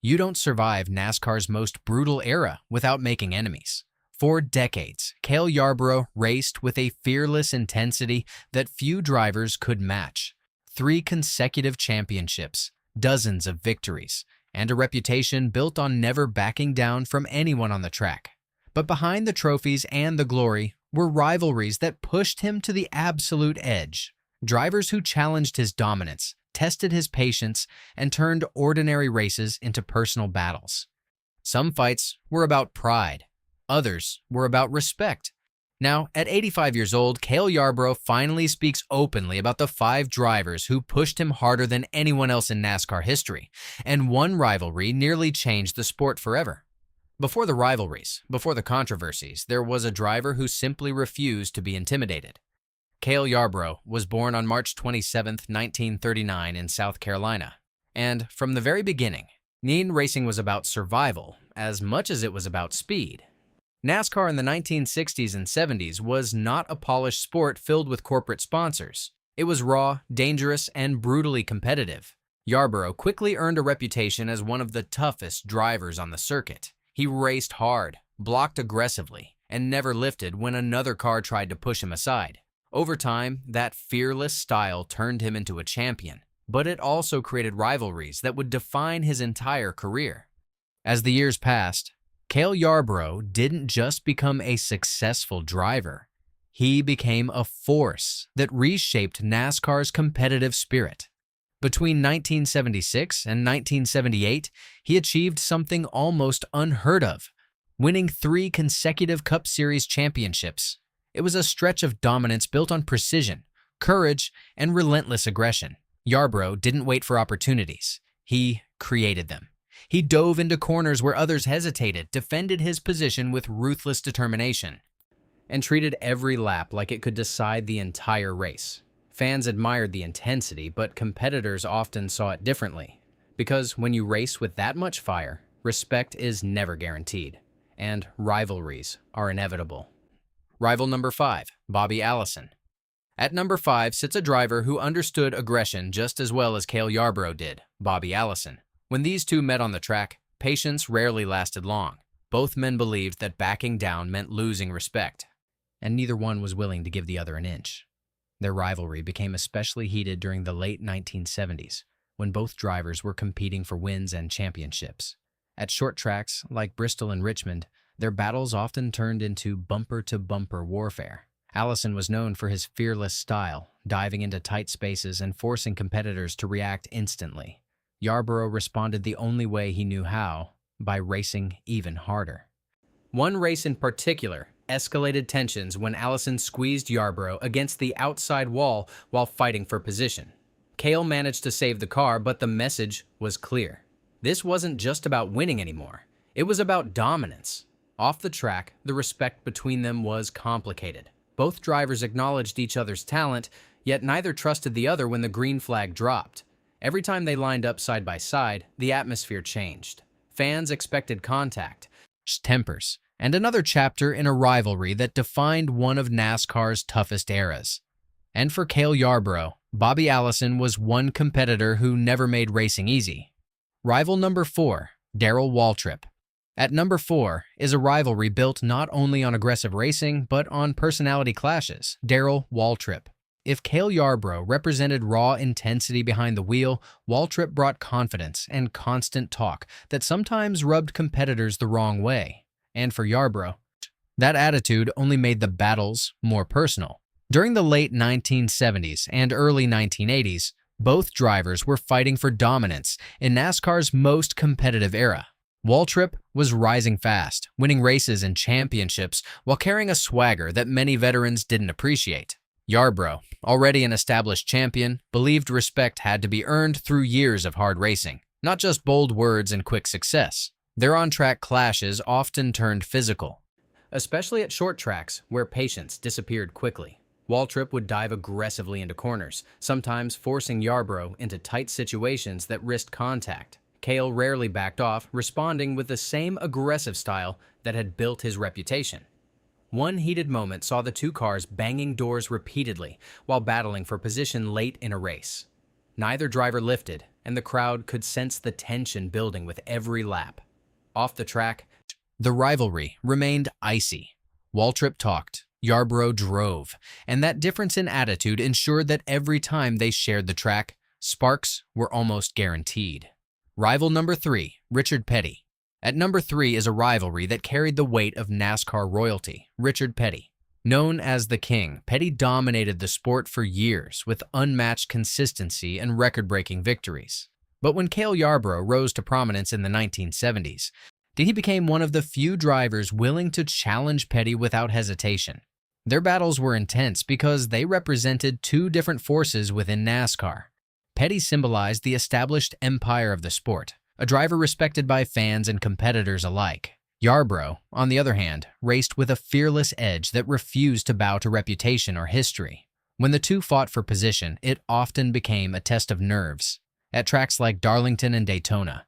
You don't survive NASCAR's most brutal era without making enemies. For decades, Cale Yarborough raced with a fearless intensity that few drivers could match. 3 consecutive championships, dozens of victories, and a reputation built on never backing down from anyone on the track. But behind the trophies and the glory were rivalries that pushed him to the absolute edge. Drivers who challenged his dominance, tested his patience, and turned ordinary races into personal battles. Some fights were about pride. Others were about respect. Now, at 85 years old, Cale Yarborough finally speaks openly about the 5 drivers who pushed him harder than anyone else in NASCAR history, and one rivalry nearly changed the sport forever. Before the rivalries, before the controversies, there was a driver who simply refused to be intimidated. Cale Yarborough was born on March 27, 1939 in South Carolina. And from the very beginning, racing was about survival as much as it was about speed. NASCAR in the 1960s and 70s was not a polished sport filled with corporate sponsors. It was raw, dangerous, and brutally competitive. Yarborough quickly earned a reputation as one of the toughest drivers on the circuit. He raced hard, blocked aggressively, and never lifted when another car tried to push him aside. Over time, that fearless style turned him into a champion, but it also created rivalries that would define his entire career. As the years passed, Cale Yarborough didn't just become a successful driver. He became a force that reshaped NASCAR's competitive spirit. Between 1976 and 1978, he achieved something almost unheard of, winning 3 consecutive Cup Series championships. It was a stretch of dominance built on precision, courage, and relentless aggression. Yarborough didn't wait for opportunities. He created them. He dove into corners where others hesitated, defended his position with ruthless determination, and treated every lap like it could decide the entire race. Fans admired the intensity, but competitors often saw it differently. Because when you race with that much fire, respect is never guaranteed, and rivalries are inevitable. Rival number 5, Bobby Allison. At number 5 sits a driver who understood aggression just as well as Cale Yarborough did, Bobby Allison. When these two met on the track, patience rarely lasted long. Both men believed that backing down meant losing respect, and neither one was willing to give the other an inch. Their rivalry became especially heated during the late 1970s, when both drivers were competing for wins and championships. At short tracks like Bristol and Richmond, their battles often turned into bumper-to-bumper warfare. Allison was known for his fearless style, diving into tight spaces and forcing competitors to react instantly. Yarborough responded the only way he knew how, by racing even harder. One race in particular escalated tensions when Allison squeezed Yarborough against the outside wall while fighting for position. Cale managed to save the car, but the message was clear. This wasn't just about winning anymore. It was about dominance. Off the track, the respect between them was complicated. Both drivers acknowledged each other's talent, yet neither trusted the other when the green flag dropped. Every time they lined up side by side, the atmosphere changed. Fans expected contact, tempers, and another chapter in a rivalry that defined one of NASCAR's toughest eras. And for Cale Yarborough, Bobby Allison was one competitor who never made racing easy. Rival number 4, Darrell Waltrip. At number 4 is a rivalry built not only on aggressive racing, but on personality clashes, Darrell Waltrip. If Cale Yarborough represented raw intensity behind the wheel, Waltrip brought confidence and constant talk that sometimes rubbed competitors the wrong way. And for Yarborough, that attitude only made the battles more personal. During the late 1970s and early 1980s, both drivers were fighting for dominance in NASCAR's most competitive era. Waltrip was rising fast, winning races and championships while carrying a swagger that many veterans didn't appreciate. Yarborough, already an established champion, believed respect had to be earned through years of hard racing, not just bold words and quick success. Their on-track clashes often turned physical, especially at short tracks where patience disappeared quickly. Waltrip would dive aggressively into corners, sometimes forcing Yarborough into tight situations that risked contact. Cale rarely backed off, responding with the same aggressive style that had built his reputation. One heated moment saw the two cars banging doors repeatedly while battling for position late in a race. Neither driver lifted, and the crowd could sense the tension building with every lap. Off the track, the rivalry remained icy. Waltrip talked, Yarborough drove, and that difference in attitude ensured that every time they shared the track, sparks were almost guaranteed. Rival number 3, Richard Petty. At number 3 is a rivalry that carried the weight of NASCAR royalty, Richard Petty. Known as the King, Petty dominated the sport for years with unmatched consistency and record-breaking victories. But when Cale Yarborough rose to prominence in the 1970s, he became one of the few drivers willing to challenge Petty without hesitation. Their battles were intense because they represented two different forces within NASCAR. Petty symbolized the established empire of the sport, a driver respected by fans and competitors alike. Yarborough, on the other hand, raced with a fearless edge that refused to bow to reputation or history. When the two fought for position, it often became a test of nerves. At tracks like Darlington and Daytona,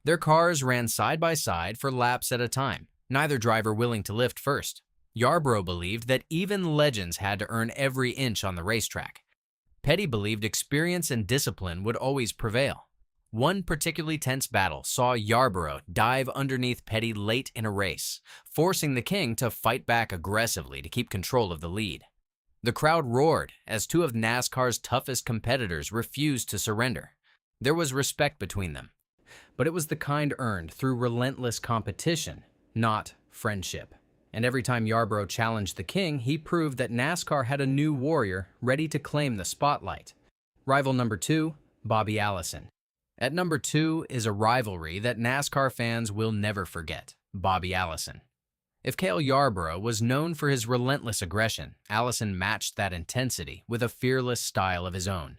their cars ran side by side for laps at a time, neither driver willing to lift first. Yarborough believed that even legends had to earn every inch on the racetrack. Petty believed experience and discipline would always prevail. One particularly tense battle saw Yarborough dive underneath Petty late in a race, forcing the King to fight back aggressively to keep control of the lead. The crowd roared as two of NASCAR's toughest competitors refused to surrender. There was respect between them, but it was the kind earned through relentless competition, not friendship. And every time Yarborough challenged the King, he proved that NASCAR had a new warrior ready to claim the spotlight. Rival number 2, Bobby Allison. At number 2 is a rivalry that NASCAR fans will never forget, Bobby Allison. If Cale Yarborough was known for his relentless aggression, Allison matched that intensity with a fearless style of his own.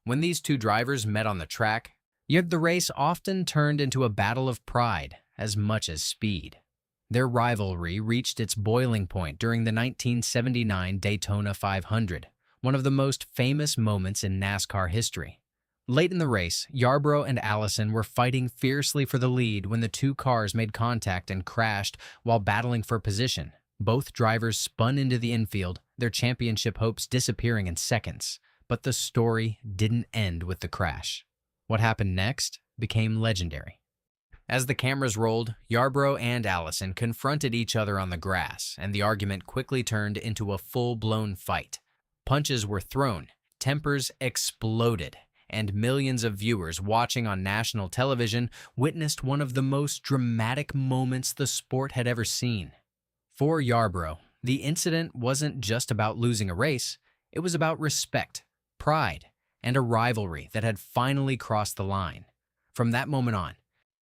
When these two drivers met on the track, yet the race often turned into a battle of pride as much as speed. Their rivalry reached its boiling point during the 1979 Daytona 500, one of the most famous moments in NASCAR history. Late in the race, Yarborough and Allison were fighting fiercely for the lead when the two cars made contact and crashed while battling for position. Both drivers spun into the infield, their championship hopes disappearing in seconds. But the story didn't end with the crash. What happened next became legendary. As the cameras rolled, Yarborough and Allison confronted each other on the grass, and the argument quickly turned into a full-blown fight. Punches were thrown, tempers exploded, and millions of viewers watching on national television witnessed one of the most dramatic moments the sport had ever seen. For Yarborough, the incident wasn't just about losing a race, it was about respect, pride, and a rivalry that had finally crossed the line. From that moment on,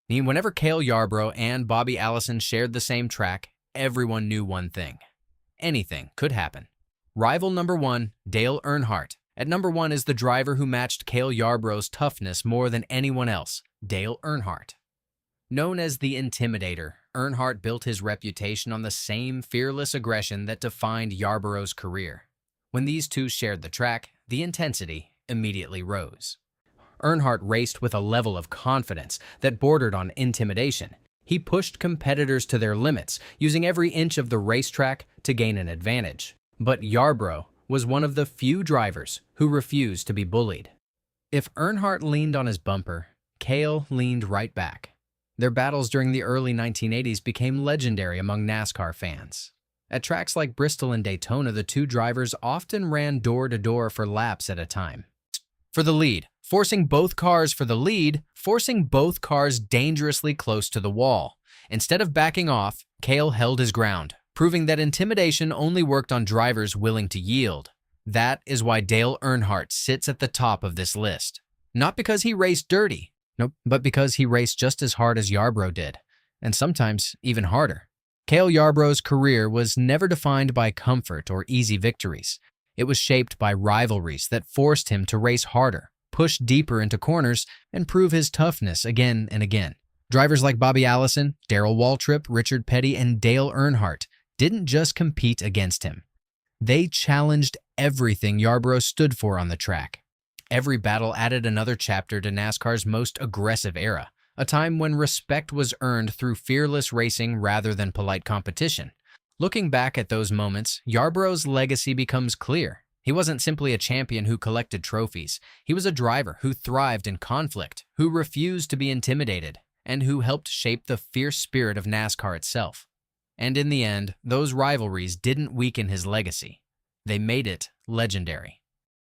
whenever Cale Yarborough and Bobby Allison shared the same track, everyone knew one thing: anything could happen. Rival number 1, Dale Earnhardt. At number 1 is the driver who matched Cale Yarborough's toughness more than anyone else, Dale Earnhardt. Known as the Intimidator, Earnhardt built his reputation on the same fearless aggression that defined Yarborough's career. When these two shared the track, the intensity immediately rose. Earnhardt raced with a level of confidence that bordered on intimidation. He pushed competitors to their limits, using every inch of the racetrack to gain an advantage. But Yarborough was one of the few drivers who refused to be bullied. If Earnhardt leaned on his bumper, Cale leaned right back. Their battles during the early 1980s became legendary among NASCAR fans. At tracks like Bristol and Daytona, the two drivers often ran door-to-door for laps at a time. For the lead, forcing both cars dangerously close to the wall. Instead of backing off, Cale held his ground, proving that intimidation only worked on drivers willing to yield. That is why Dale Earnhardt sits at the top of this list. Not because he raced dirty, but because he raced just as hard as Yarborough did, and sometimes even harder. Cale Yarborough's career was never defined by comfort or easy victories. It was shaped by rivalries that forced him to race harder, push deeper into corners, and prove his toughness again and again. Drivers like Bobby Allison, Darrell Waltrip, Richard Petty, and Dale Earnhardt didn't just compete against him. They challenged everything Yarborough stood for on the track. Every battle added another chapter to NASCAR's most aggressive era, a time when respect was earned through fearless racing rather than polite competition. Looking back at those moments, Yarborough's legacy becomes clear. He wasn't simply a champion who collected trophies. He was a driver who thrived in conflict, who refused to be intimidated, and who helped shape the fierce spirit of NASCAR itself. And in the end, those rivalries didn't weaken his legacy. They made it legendary.